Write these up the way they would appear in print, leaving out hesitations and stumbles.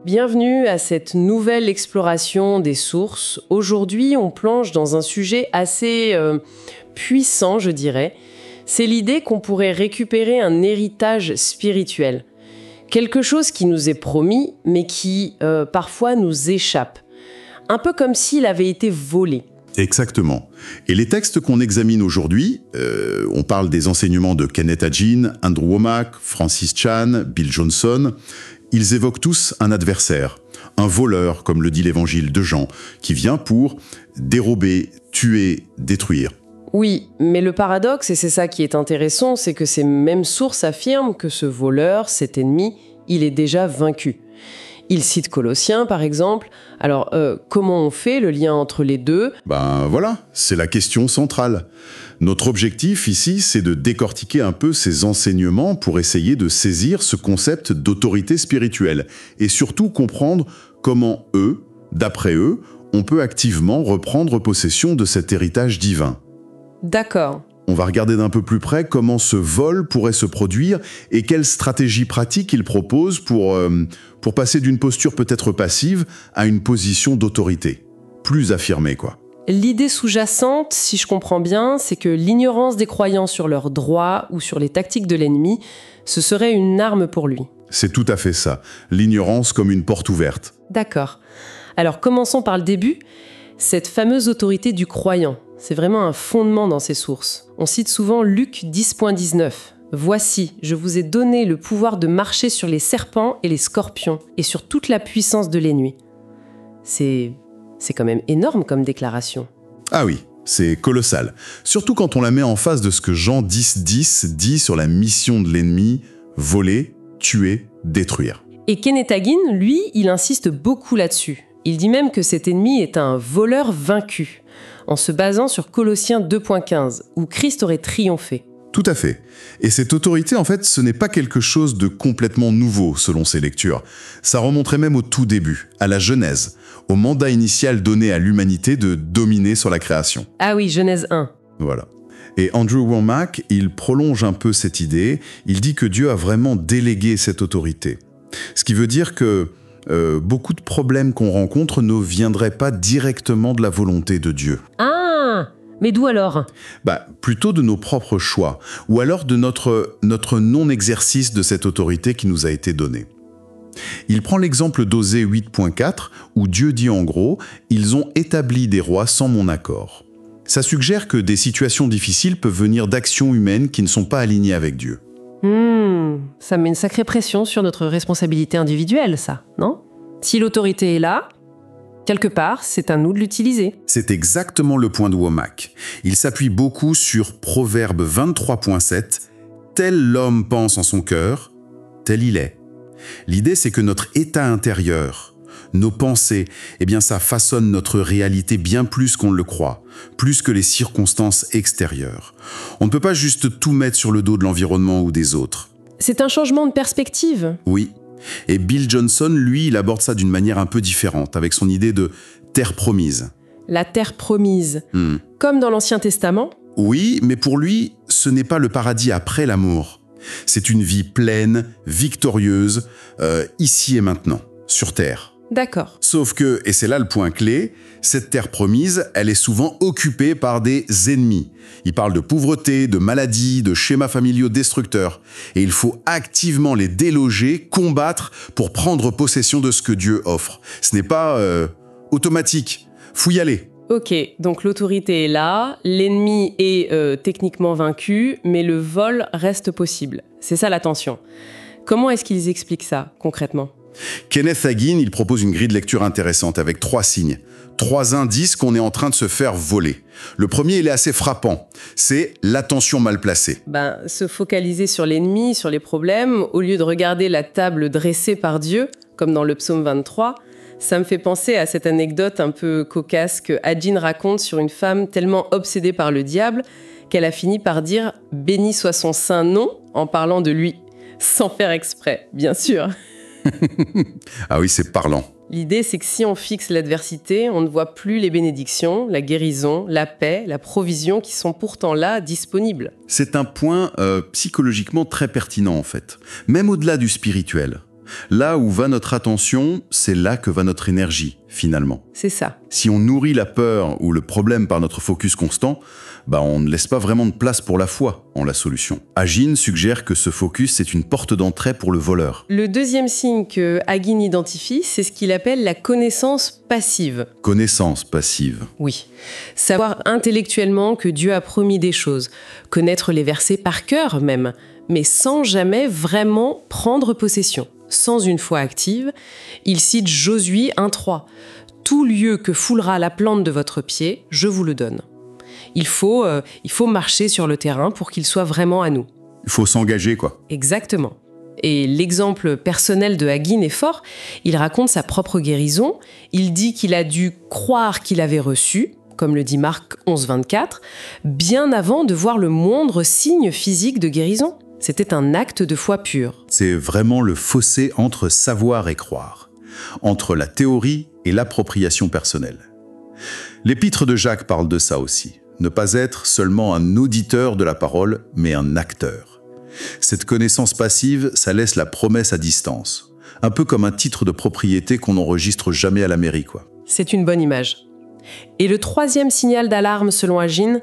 Bienvenue à cette nouvelle exploration des sources. Aujourd'hui, on plonge dans un sujet assez puissant, je dirais. C'est l'idée qu'on pourrait récupérer un héritage spirituel. Quelque chose qui nous est promis, mais qui parfois nous échappe. Un peu comme s'il avait été volé. Exactement. Et les textes qu'on examine aujourd'hui, on parle des enseignements de Kenneth Hagin, Andrew Wommack, Francis Chan, Bill Johnson. Ils évoquent tous un adversaire, un voleur, comme le dit l'évangile de Jean, qui vient pour dérober, tuer, détruire. Oui, mais le paradoxe, et c'est ça qui est intéressant, c'est que ces mêmes sources affirment que ce voleur, cet ennemi, il est déjà vaincu. Il cite Colossiens, par exemple. Alors, comment on fait le lien entre les deux ? Ben voilà, c'est la question centrale. Notre objectif ici, c'est de décortiquer un peu ces enseignements pour essayer de saisir ce concept d'autorité spirituelle et surtout comprendre comment d'après eux, on peut activement reprendre possession de cet héritage divin. D'accord. On va regarder d'un peu plus près comment ce vol pourrait se produire et quelles stratégies pratiques il propose pour passer d'une posture peut-être passive à une position d'autorité, plus affirmée quoi. L'idée sous-jacente, si je comprends bien, c'est que l'ignorance des croyants sur leurs droits ou sur les tactiques de l'ennemi, ce serait une arme pour lui. C'est tout à fait ça, l'ignorance comme une porte ouverte. D'accord. Alors commençons par le début. Cette fameuse autorité du croyant, c'est vraiment un fondement dans ces sources. On cite souvent Luc 10.19. « Voici, je vous ai donné le pouvoir de marcher sur les serpents et les scorpions, et sur toute la puissance de l'ennemi. » C'est quand même énorme comme déclaration. Ah oui, c'est colossal. Surtout quand on la met en face de ce que Jean 10.10 dit sur la mission de l'ennemi, voler, tuer, détruire. Et Kenneth Hagin, lui, il insiste beaucoup là-dessus. Il dit même que cet ennemi est un voleur vaincu, en se basant sur Colossiens 2.15, où Christ aurait triomphé. Tout à fait. Et cette autorité, en fait, ce n'est pas quelque chose de complètement nouveau, selon ces lectures. Ça remonterait même au tout début, à la Genèse, au mandat initial donné à l'humanité de dominer sur la création. Ah oui, Genèse 1. Voilà. Et Andrew Wommack, il prolonge un peu cette idée. Il dit que Dieu a vraiment délégué cette autorité. Ce qui veut dire que beaucoup de problèmes qu'on rencontre ne viendraient pas directement de la volonté de Dieu. Ah, mais d'où alors ? Plutôt de nos propres choix, ou alors de notre non-exercice de cette autorité qui nous a été donnée. Il prend l'exemple d'Osée 8.4, où Dieu dit en gros « Ils ont établi des rois sans mon accord ». Ça suggère que des situations difficiles peuvent venir d'actions humaines qui ne sont pas alignées avec Dieu. Ça met une sacrée pression sur notre responsabilité individuelle, ça, non ? Si l'autorité est là, quelque part, c'est à nous de l'utiliser. C'est exactement le point de Wommack. Il s'appuie beaucoup sur Proverbe 23.7 « Tel l'homme pense en son cœur, tel il est ». L'idée, c'est que notre état intérieur, nos pensées, ça façonne notre réalité bien plus qu'on le croit, plus que les circonstances extérieures. On ne peut pas juste tout mettre sur le dos de l'environnement ou des autres. C'est un changement de perspective. Oui. Et Bill Johnson, lui, il aborde ça d'une manière un peu différente, avec son idée de terre promise. La terre promise. Comme dans l'Ancien Testament ? Oui, mais pour lui, ce n'est pas le paradis après l'amour. C'est une vie pleine, victorieuse, ici et maintenant, sur terre. D'accord. Sauf que, et c'est là le point clé, cette terre promise, elle est souvent occupée par des ennemis. Il parle de pauvreté, de maladie, de schémas familiaux destructeurs. Et il faut activement les déloger, combattre pour prendre possession de ce que Dieu offre. Ce n'est pas automatique. Faut y aller. Ok, donc l'autorité est là, l'ennemi est techniquement vaincu, mais le vol reste possible. C'est ça la tension. Comment est-ce qu'ils expliquent ça, concrètement ? Kenneth Hagin, il propose une grille de lecture intéressante avec 3 signes. 3 indices qu'on est en train de se faire voler. Le premier, il est assez frappant. C'est l'attention mal placée. Se focaliser sur l'ennemi, sur les problèmes, au lieu de regarder la table dressée par Dieu, comme dans le psaume 23, ça me fait penser à cette anecdote un peu cocasse que Hagin raconte sur une femme tellement obsédée par le diable qu'elle a fini par dire « Béni soit son saint nom » en parlant de lui, sans faire exprès, bien sûr. Ah oui, c'est parlant. L'idée, c'est que si on fixe l'adversité, on ne voit plus les bénédictions, la guérison, la paix, la provision qui sont pourtant là, disponibles. C'est un point psychologiquement très pertinent en fait, même au-delà du spirituel. Là où va notre attention, c'est là que va notre énergie, finalement. C'est ça. Si on nourrit la peur ou le problème par notre focus constant, on ne laisse pas vraiment de place pour la foi en la solution. Agin suggère que ce focus, c'est une porte d'entrée pour le voleur. Le deuxième signe que Agin identifie, c'est ce qu'il appelle la connaissance passive. Connaissance passive. Oui. Savoir intellectuellement que Dieu a promis des choses, connaître les versets par cœur même, mais sans jamais vraiment prendre possession. Sans une foi active, il cite Josué 1,3. « Tout lieu que foulera la plante de votre pied, je vous le donne. » Il faut marcher sur le terrain pour qu'il soit vraiment à nous. Il faut s'engager, quoi. Exactement. Et l'exemple personnel de Agin est fort. Il raconte sa propre guérison. Il dit qu'il a dû croire qu'il avait reçu, comme le dit Marc 11,24, bien avant de voir le moindre signe physique de guérison. C'était un acte de foi pure. C'est vraiment le fossé entre savoir et croire, entre la théorie et l'appropriation personnelle. L'épître de Jacques parle de ça aussi. Ne pas être seulement un auditeur de la parole, mais un acteur. Cette connaissance passive, ça laisse la promesse à distance. Un peu comme un titre de propriété qu'on n'enregistre jamais à la mairie, quoi. C'est une bonne image. Et le troisième signal d'alarme selon Agin,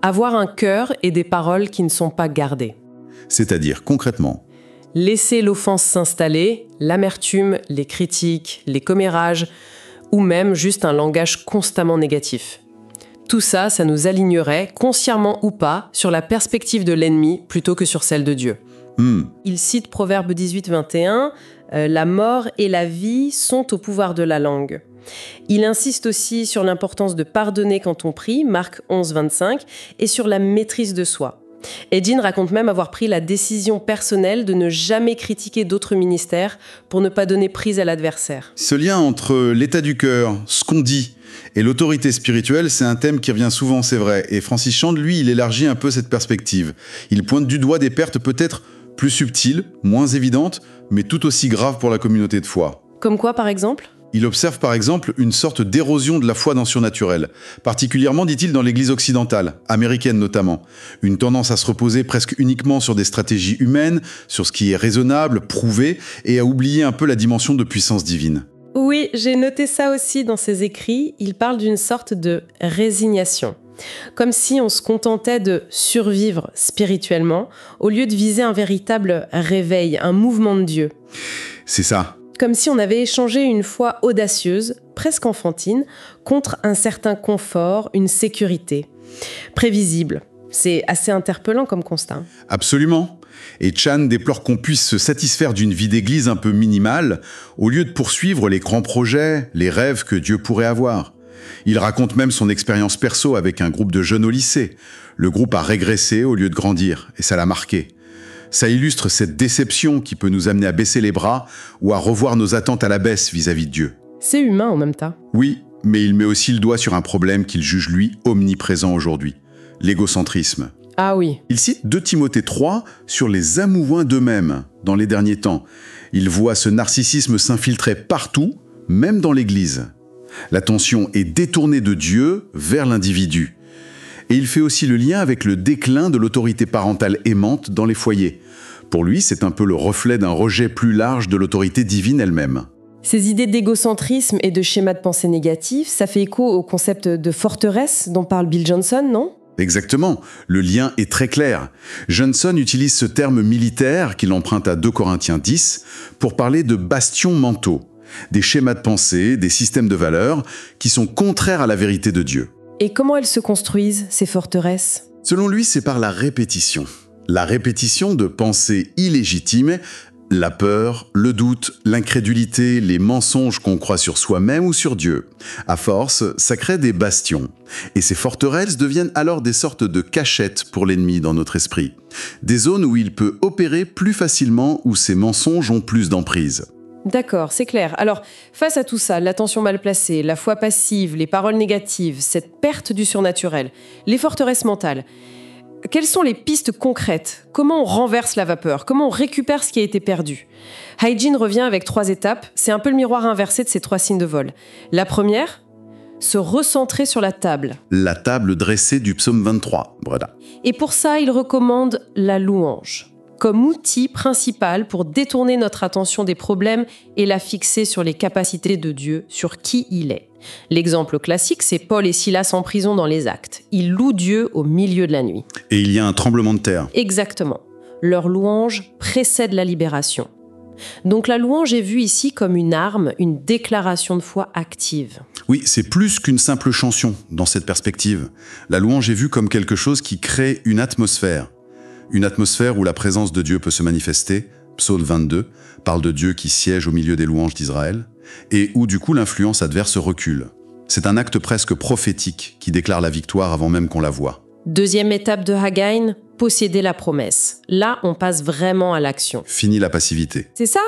avoir un cœur et des paroles qui ne sont pas gardées. C'est-à-dire, concrètement, laisser l'offense s'installer, l'amertume, les critiques, les commérages, ou même juste un langage constamment négatif. Tout ça, ça nous alignerait, consciemment ou pas, sur la perspective de l'ennemi plutôt que sur celle de Dieu. Il cite Proverbe 18, 21, « La mort et la vie sont au pouvoir de la langue ». Il insiste aussi sur l'importance de pardonner quand on prie, Marc 11, 25, et sur la maîtrise de soi. Agin raconte même avoir pris la décision personnelle de ne jamais critiquer d'autres ministères pour ne pas donner prise à l'adversaire. Ce lien entre l'état du cœur, ce qu'on dit, et l'autorité spirituelle, c'est un thème qui revient souvent, c'est vrai. Et Francis Chan, lui, il élargit un peu cette perspective. Il pointe du doigt des pertes peut-être plus subtiles, moins évidentes, mais tout aussi graves pour la communauté de foi. Comme quoi, par exemple ? Il observe par exemple une sorte d'érosion de la foi dans le surnaturel, particulièrement, dit-il, dans l'Église occidentale, américaine notamment. Une tendance à se reposer presque uniquement sur des stratégies humaines, sur ce qui est raisonnable, prouvé, et à oublier un peu la dimension de puissance divine. Oui, j'ai noté ça aussi dans ses écrits. Il parle d'une sorte de résignation. Comme si on se contentait de survivre spirituellement, au lieu de viser un véritable réveil, un mouvement de Dieu. C'est ça. Comme si on avait échangé une foi audacieuse, presque enfantine, contre un certain confort, une sécurité. Prévisible. C'est assez interpellant comme constat. Absolument. Et Chan déplore qu'on puisse se satisfaire d'une vie d'église un peu minimale, au lieu de poursuivre les grands projets, les rêves que Dieu pourrait avoir. Il raconte même son expérience perso avec un groupe de jeunes au lycée. Le groupe a régressé au lieu de grandir, et ça l'a marqué. Ça illustre cette déception qui peut nous amener à baisser les bras ou à revoir nos attentes à la baisse vis-à-vis de Dieu. C'est humain en même temps. Oui, mais il met aussi le doigt sur un problème qu'il juge lui omniprésent aujourd'hui, l'égocentrisme. Ah oui. Il cite 2 Timothée 3 sur les amoureux d'eux-mêmes dans les derniers temps. Il voit ce narcissisme s'infiltrer partout, même dans l'Église. L'attention est détournée de Dieu vers l'individu. Et il fait aussi le lien avec le déclin de l'autorité parentale aimante dans les foyers. Pour lui, c'est un peu le reflet d'un rejet plus large de l'autorité divine elle-même. Ces idées d'égocentrisme et de schémas de pensée négatifs, ça fait écho au concept de forteresse dont parle Bill Johnson, non ? Exactement, le lien est très clair. Johnson utilise ce terme militaire qu'il emprunte à 2 Corinthiens 10 pour parler de bastions mentaux, des schémas de pensée, des systèmes de valeurs qui sont contraires à la vérité de Dieu. Et comment elles se construisent, ces forteresses ? Selon lui, c'est par la répétition. La répétition de pensées illégitimes, la peur, le doute, l'incrédulité, les mensonges qu'on croit sur soi-même ou sur Dieu. À force, ça crée des bastions. Et ces forteresses deviennent alors des sortes de cachettes pour l'ennemi dans notre esprit. Des zones où il peut opérer plus facilement, où ces mensonges ont plus d'emprise. D'accord, c'est clair. Alors, face à tout ça, l'attention mal placée, la foi passive, les paroles négatives, cette perte du surnaturel, les forteresses mentales, quelles sont les pistes concrètes ? Comment on renverse la vapeur ? Comment on récupère ce qui a été perdu ? Agin revient avec 3 étapes. C'est un peu le miroir inversé de ces 3 signes de vol. La première, se recentrer sur la table. La table dressée du psaume 23, voilà. Et pour ça, il recommande la louange. comme outil principal pour détourner notre attention des problèmes et la fixer sur les capacités de Dieu, sur qui il est. L'exemple classique, c'est Paul et Silas en prison dans les Actes. Ils louent Dieu au milieu de la nuit. Et il y a un tremblement de terre. Exactement. Leur louange précède la libération. Donc la louange est vue ici comme une arme, une déclaration de foi active. Oui, c'est plus qu'une simple chanson dans cette perspective. La louange est vue comme quelque chose qui crée une atmosphère. Une atmosphère où la présence de Dieu peut se manifester. Psaume 22 parle de Dieu qui siège au milieu des louanges d'Israël, et où du coup l'influence adverse recule. C'est un acte presque prophétique qui déclare la victoire avant même qu'on la voie. Deuxième étape de Haggai, posséder la promesse. Là, on passe vraiment à l'action. Fini la passivité. C'est ça.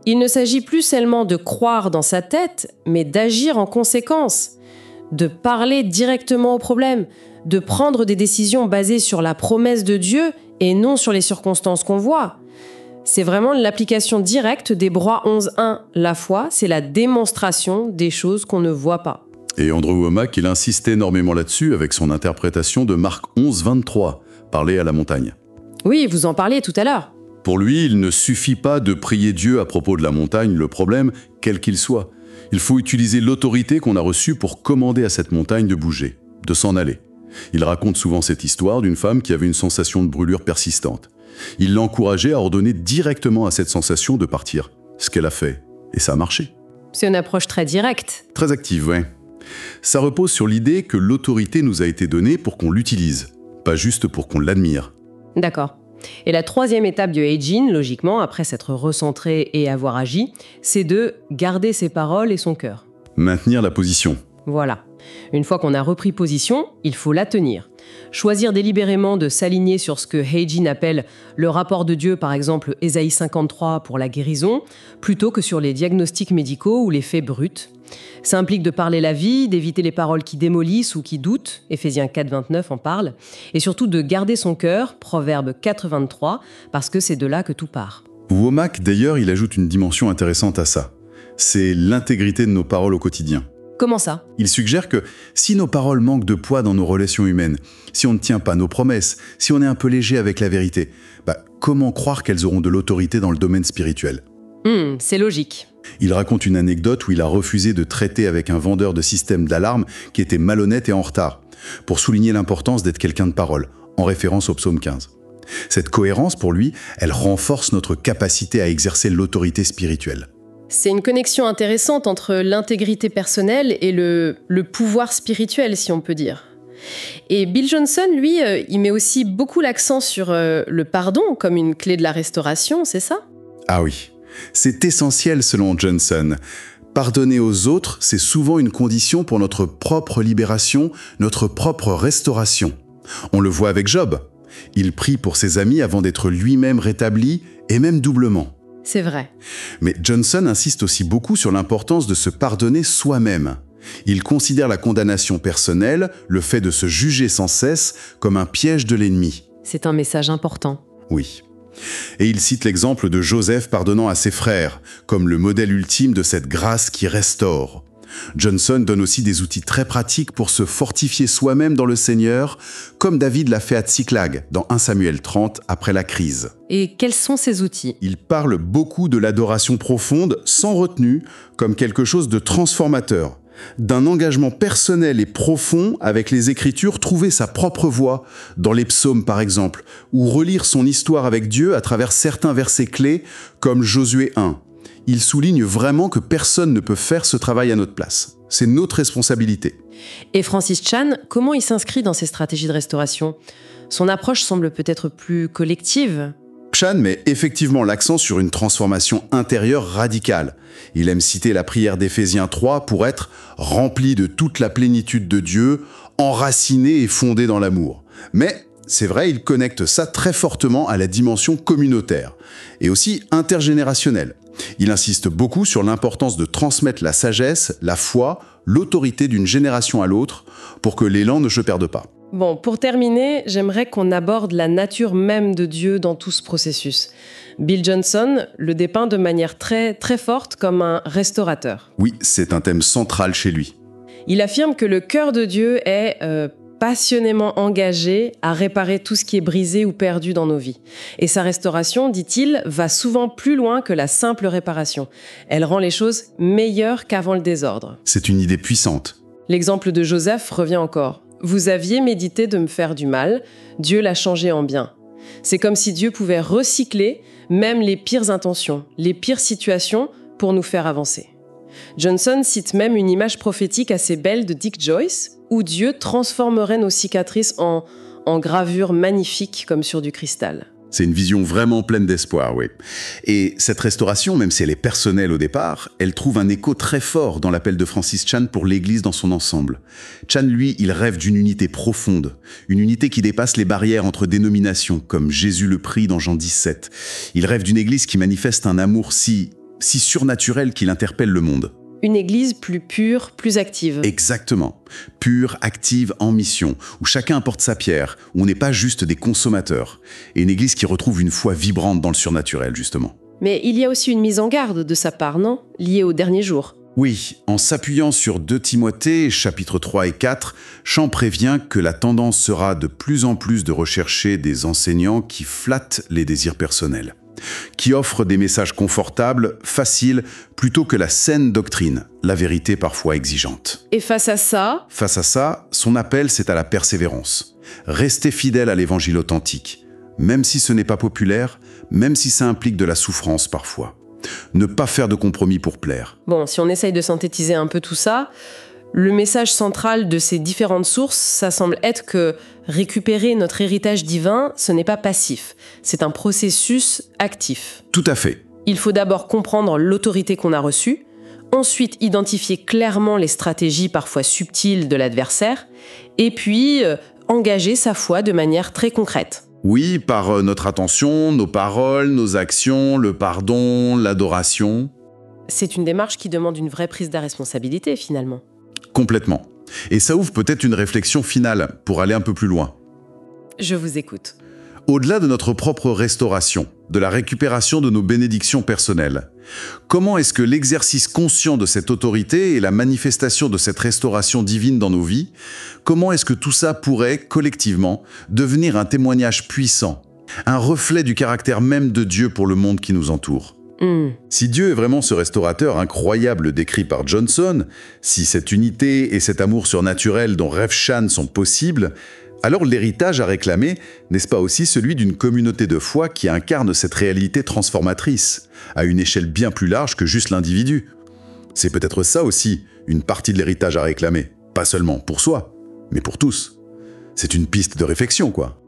Il ne s'agit plus seulement de croire dans sa tête, mais d'agir en conséquence, de parler directement au problème, de prendre des décisions basées sur la promesse de Dieu et non sur les circonstances qu'on voit. C'est vraiment l'application directe d'Hébreux 11.1. La foi, c'est la démonstration des choses qu'on ne voit pas. Et Andrew Wommack, il insiste énormément là-dessus avec son interprétation de Marc 11.23, parler à la montagne. Oui, vous en parliez tout à l'heure. Pour lui, il ne suffit pas de prier Dieu à propos de la montagne, le problème, quel qu'il soit. Il faut utiliser l'autorité qu'on a reçue pour commander à cette montagne de bouger, de s'en aller. Il raconte souvent cette histoire d'une femme qui avait une sensation de brûlure persistante. Il l'encourageait à ordonner directement à cette sensation de partir. Ce qu'elle a fait. Et ça a marché. C'est une approche très directe. Très active, ouais. Ça repose sur l'idée que l'autorité nous a été donnée pour qu'on l'utilise, pas juste pour qu'on l'admire. D'accord. Et la troisième étape du Heijin, logiquement, après s'être recentré et avoir agi, c'est de garder ses paroles et son cœur. Maintenir la position. Voilà. Une fois qu'on a repris position, il faut la tenir. Choisir délibérément de s'aligner sur ce que Heijin appelle le rapport de Dieu, par exemple Ésaïe 53 pour la guérison, plutôt que sur les diagnostics médicaux ou les faits bruts. Ça implique de parler la vie, d'éviter les paroles qui démolissent ou qui doutent, Éphésiens 4.29 en parle, et surtout de garder son cœur, Proverbe 4.23, parce que c'est de là que tout part. Wommack, d'ailleurs, il ajoute une dimension intéressante à ça. C'est l'intégrité de nos paroles au quotidien. Comment ça ? Il suggère que si nos paroles manquent de poids dans nos relations humaines, si on ne tient pas nos promesses, si on est un peu léger avec la vérité, comment croire qu'elles auront de l'autorité dans le domaine spirituel ? C'est logique. Il raconte une anecdote où il a refusé de traiter avec un vendeur de système d'alarme qui était malhonnête et en retard, pour souligner l'importance d'être quelqu'un de parole, en référence au psaume 15. Cette cohérence, pour lui, elle renforce notre capacité à exercer l'autorité spirituelle. C'est une connexion intéressante entre l'intégrité personnelle et le pouvoir spirituel, si on peut dire. Et Bill Johnson, lui, il met aussi beaucoup l'accent sur le pardon comme une clé de la restauration, c'est ça ? Ah oui, c'est essentiel selon Johnson. Pardonner aux autres, c'est souvent une condition pour notre propre libération, notre propre restauration. On le voit avec Job. Il prie pour ses amis avant d'être lui-même rétabli, et même doublement. C'est vrai. Mais Johnson insiste aussi beaucoup sur l'importance de se pardonner soi-même. Il considère la condamnation personnelle, le fait de se juger sans cesse, comme un piège de l'ennemi. C'est un message important. Oui. Et il cite l'exemple de Joseph pardonnant à ses frères, comme le modèle ultime de cette grâce qui restaure. Johnson donne aussi des outils très pratiques pour se fortifier soi-même dans le Seigneur, comme David l'a fait à Tsiklag, dans 1 Samuel 30, après la crise. Et quels sont ces outils ? Il parle beaucoup de l'adoration profonde, sans retenue, comme quelque chose de transformateur, d'un engagement personnel et profond avec les Écritures, trouver sa propre voie, dans les psaumes par exemple, ou relire son histoire avec Dieu à travers certains versets clés, comme Josué 1. Il souligne vraiment que personne ne peut faire ce travail à notre place. C'est notre responsabilité. Et Francis Chan, comment il s'inscrit dans ces stratégies de restauration ? Son approche semble peut-être plus collective. Chan met effectivement l'accent sur une transformation intérieure radicale. Il aime citer la prière d'Éphésiens 3 pour être « rempli de toute la plénitude de Dieu, enraciné et fondé dans l'amour ». Mais c'est vrai, il connecte ça très fortement à la dimension communautaire et aussi intergénérationnelle. Il insiste beaucoup sur l'importance de transmettre la sagesse, la foi, l'autorité d'une génération à l'autre pour que l'élan ne se perde pas. Bon, pour terminer, j'aimerais qu'on aborde la nature même de Dieu dans tout ce processus. Bill Johnson le dépeint de manière très, très forte comme un restaurateur. Oui, c'est un thème central chez lui. Il affirme que le cœur de Dieu est passionnément engagé à réparer tout ce qui est brisé ou perdu dans nos vies. Et sa restauration, dit-il, va souvent plus loin que la simple réparation. Elle rend les choses meilleures qu'avant le désordre. C'est une idée puissante. L'exemple de Joseph revient encore. Vous aviez médité de me faire du mal, Dieu l'a changé en bien. C'est comme si Dieu pouvait recycler même les pires intentions, les pires situations pour nous faire avancer. Johnson cite même une image prophétique assez belle de Dick Joyce, où Dieu transformerait nos cicatrices en gravures magnifiques comme sur du cristal. C'est une vision vraiment pleine d'espoir, oui. Et cette restauration, même si elle est personnelle au départ, elle trouve un écho très fort dans l'appel de Francis Chan pour l'Église dans son ensemble. Chan, lui, il rêve d'une unité profonde, une unité qui dépasse les barrières entre dénominations, comme Jésus le prie dans Jean 17. Il rêve d'une Église qui manifeste un amour si surnaturel qu'il interpelle le monde. Une église plus pure, plus active. Exactement. Pure, active, en mission, où chacun apporte sa pierre, où on n'est pas juste des consommateurs. Et une église qui retrouve une foi vibrante dans le surnaturel, justement. Mais il y a aussi une mise en garde de sa part, non ? Liée aux derniers jours. Oui, en s'appuyant sur 2 Timothée, chapitres 3 et 4, Chan prévient que la tendance sera de plus en plus de rechercher des enseignants qui flattent les désirs personnels, qui offrent des messages confortables, faciles, plutôt que la saine doctrine, la vérité parfois exigeante. Et face à ça, son appel, c'est à la persévérance. Rester fidèle à l'évangile authentique, même si ce n'est pas populaire, même si ça implique de la souffrance parfois. Ne pas faire de compromis pour plaire. Bon, si on essaye de synthétiser un peu tout ça, le message central de ces différentes sources, ça semble être que récupérer notre héritage divin, ce n'est pas passif. C'est un processus actif. Tout à fait. Il faut d'abord comprendre l'autorité qu'on a reçue, ensuite identifier clairement les stratégies parfois subtiles de l'adversaire, et puis engager sa foi de manière très concrète. Oui, par notre attention, nos paroles, nos actions, le pardon, l'adoration. C'est une démarche qui demande une vraie prise de responsabilité, finalement. Complètement. Et ça ouvre peut-être une réflexion finale pour aller un peu plus loin. Je vous écoute. Au-delà de notre propre restauration, de la récupération de nos bénédictions personnelles, comment est-ce que l'exercice conscient de cette autorité et la manifestation de cette restauration divine dans nos vies, comment est-ce que tout ça pourrait, collectivement, devenir un témoignage puissant, un reflet du caractère même de Dieu pour le monde qui nous entoure ? Si Dieu est vraiment ce restaurateur incroyable décrit par Johnson, si cette unité et cet amour surnaturel dont rêve Chan sont possibles, alors l'héritage à réclamer, n'est-ce pas aussi celui d'une communauté de foi qui incarne cette réalité transformatrice, à une échelle bien plus large que juste l'individu ? C'est peut-être ça aussi, une partie de l'héritage à réclamer, pas seulement pour soi, mais pour tous. C'est une piste de réflexion, quoi.